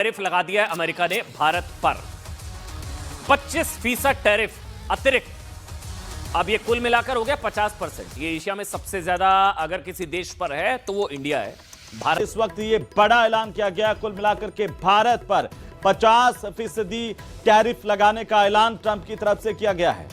Tariff लगा दिया है अमेरिका ने भारत पर 25% टैरिफ अतिरिक्त। अब ये कुल मिलाकर हो गया 50%। ये एशिया में सबसे ज्यादा अगर किसी देश पर है तो वो इंडिया है। भारत इस वक्त ये बड़ा ऐलान किया गया कुल मिलाकर के भारत पर 50% टैरिफ लगाने का ऐलान ट्रंप की तरफ से किया गया है।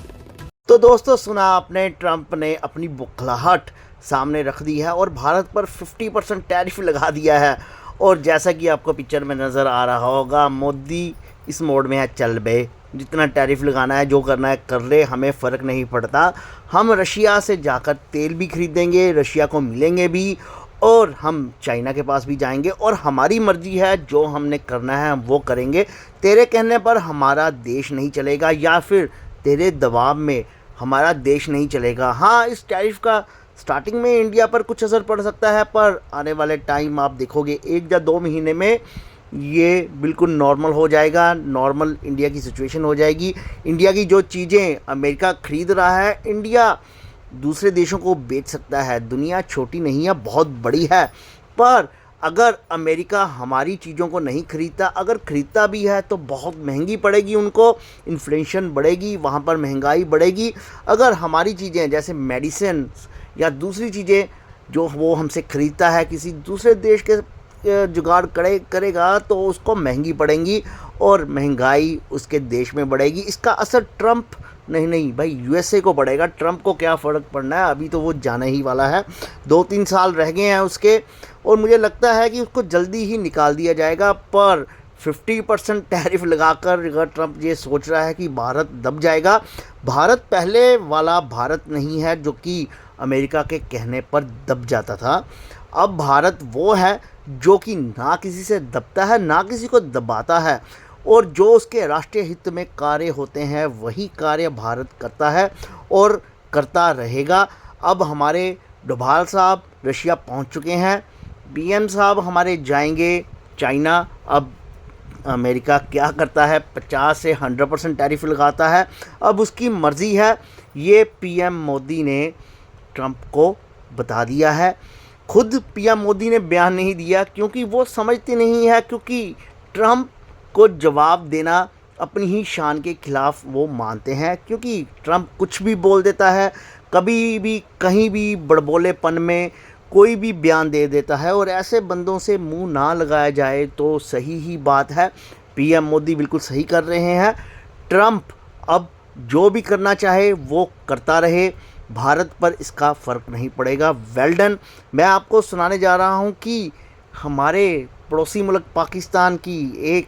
तो दोस्तों सुना आपने, ट्रंप ने अपनी बौखलाहट सामने रख दी है और भारत पर 50% टैरिफ लगा दिया है। और जैसा कि आपको पिक्चर में नज़र आ रहा होगा, मोदी इस मोड में है, चल बे जितना टैरिफ लगाना है जो करना है कर ले, हमें फ़र्क नहीं पड़ता। हम रशिया से जाकर तेल भी खरीदेंगे, रशिया को मिलेंगे भी, और हम चाइना के पास भी जाएंगे और हमारी मर्ज़ी है, जो हमने करना है हम वो करेंगे। तेरे कहने पर हमारा देश नहीं चलेगा या फिर तेरे दबाव में हमारा देश नहीं चलेगा। हाँ, इस टैरिफ का स्टार्टिंग में इंडिया पर कुछ असर पड़ सकता है, पर आने वाले टाइम आप देखोगे 1 या 2 महीने में ये बिल्कुल नॉर्मल हो जाएगा। नॉर्मल इंडिया की सिचुएशन हो जाएगी। इंडिया की जो चीज़ें अमेरिका ख़रीद रहा है, इंडिया दूसरे देशों को बेच सकता है। दुनिया छोटी नहीं है, बहुत बड़ी है। पर अगर अमेरिका हमारी चीज़ों को नहीं खरीदता, अगर ख़रीदता भी है तो बहुत महंगी पड़ेगी उनको, इन्फ्लेशन बढ़ेगी, वहाँ पर महंगाई बढ़ेगी। अगर हमारी चीज़ें जैसे मेडिसिन या दूसरी चीज़ें जो वो हमसे ख़रीदता है किसी दूसरे देश के जुगाड़ करेगा तो उसको महंगी पड़ेंगी और महंगाई उसके देश में बढ़ेगी। इसका असर ट्रंप नहीं भाई यूएसए को पड़ेगा। ट्रंप को क्या फ़र्क पड़ना है, अभी तो वो जाने ही वाला है। 2-3 साल रह गए हैं उसके, और मुझे लगता है कि उसको जल्दी ही निकाल दिया जाएगा। पर 50% टैरिफ लगाकर अगर ट्रंप ये सोच रहा है कि भारत दब जाएगा, भारत पहले वाला भारत नहीं है जो कि अमेरिका के कहने पर दब जाता था। अब भारत वो है जो कि ना किसी से दबता है ना किसी को दबाता है, और जो उसके राष्ट्रीय हित में कार्य होते हैं वही कार्य भारत करता है और करता रहेगा। अब हमारे डोभाल साहब रशिया पहुंच चुके हैं, पीएम साहब हमारे जाएंगे चाइना। अब अमेरिका क्या करता है, 50 से 100% टैरिफ लगाता है, अब उसकी मर्ज़ी है। ये पीएम मोदी ने ट्रंप को बता दिया है। खुद पीएम मोदी ने बयान नहीं दिया क्योंकि वो समझते नहीं है, क्योंकि ट्रंप को जवाब देना अपनी ही शान के खिलाफ वो मानते हैं। क्योंकि ट्रंप कुछ भी बोल देता है, कभी भी कहीं भी बड़बोलेपन में कोई भी बयान दे देता है, और ऐसे बंदों से मुंह ना लगाया जाए तो सही ही बात है। पीएम मोदी बिल्कुल सही कर रहे हैं। ट्रंप अब जो भी करना चाहे वो करता रहे, भारत पर इसका फ़र्क नहीं पड़ेगा। Well done. मैं आपको सुनाने जा रहा हूं कि हमारे पड़ोसी मुल्क पाकिस्तान की एक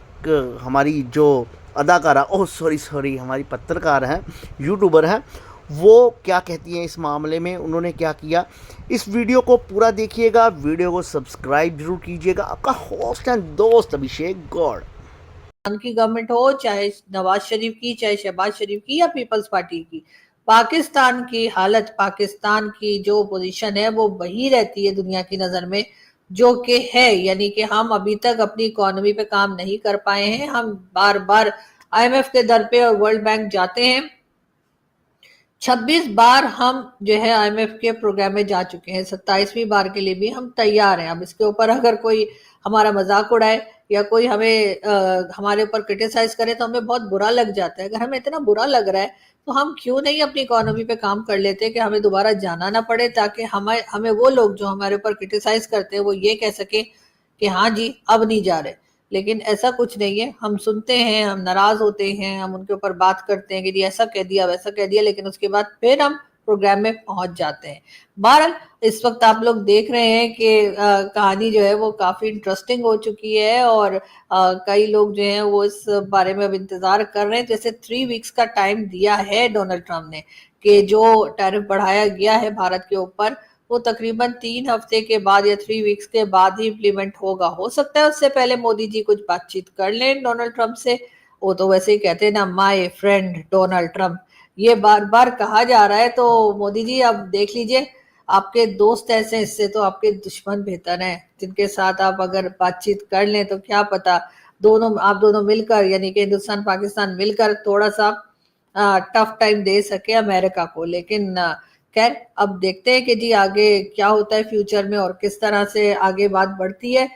हमारी जो अदाकारा सॉरी हमारी पत्रकार हैं, यूट्यूबर हैं, वो क्या कहती हैं इस मामले में, उन्होंने क्या किया। इस वीडियो को पूरा देखिएगा, वीडियो को सब्सक्राइब जरूर कीजिएगा। आपका होस्ट एंड दोस्त अभिषेक गौड़। की गवर्नमेंट हो, चाहे नवाज शरीफ की, चाहे शहबाज शरीफ की या पीपल्स पार्टी की, पाकिस्तान की हालत, पाकिस्तान की जो पोजीशन है वो वही रहती है दुनिया की नजर में जो कि है। यानी कि हम अभी तक अपनी इकोनॉमी पे काम नहीं कर पाए हैं। हम बार बार आईएमएफ के दर पे और वर्ल्ड बैंक जाते हैं। 26 बार हम जो है आईएमएफ के प्रोग्राम में जा चुके हैं, 27वीं बार के लिए भी हम तैयार हैं। अब इसके ऊपर अगर कोई हमारा मजाक उड़ाए या कोई हमें हमारे ऊपर क्रिटिसाइज करे तो हमें बहुत बुरा लग जाता है। अगर हमें इतना बुरा लग रहा है तो हम क्यों नहीं अपनी इकोनॉमी पे काम कर लेते कि हमें दोबारा जाना ना पड़े, ताकि हमें वो लोग जो हमारे ऊपर क्रिटिसाइज करते हैं वो ये कह सके कि हाँ जी अब नहीं जा रहे। लेकिन ऐसा कुछ नहीं है। हम सुनते हैं, हम नाराज होते हैं, हम उनके ऊपर बात करते हैं कि जी ऐसा कह दिया वैसा कह दिया, लेकिन उसके बाद फिर हम प्रोग्राम में पहुंच जाते हैं। बहरहाल इस वक्त आप लोग देख रहे हैं कि कहानी जो है वो काफी इंटरेस्टिंग हो चुकी है, और कई लोग जो हैं वो इस बारे में अब इंतजार कर रहे हैं। जैसे 3 वीक्स का टाइम दिया है डोनाल्ड ट्रंप ने कि जो टैरिफ बढ़ाया गया है भारत के ऊपर वो तकरीबन 3 हफ्ते के बाद या 3 वीक्स के बाद ही इम्प्लीमेंट होगा। हो सकता है उससे पहले मोदी जी कुछ बातचीत कर लें डोनाल्ड ट्रंप से। वो तो वैसे ही कहते हैं ना, माय फ्रेंड डोनाल्ड ट्रंप, ये बार बार कहा जा रहा है। तो मोदी जी अब देख लीजिए, आपके दोस्त ऐसे, इससे तो आपके दुश्मन बेहतर हैं, जिनके साथ आप अगर बातचीत कर लें तो क्या पता आप दोनों मिलकर, यानी कि हिंदुस्तान पाकिस्तान मिलकर थोड़ा सा टफ टाइम दे सके अमेरिका को। लेकिन खैर अब देखते हैं कि जी आगे क्या होता है फ्यूचर में और किस तरह से आगे बात बढ़ती है।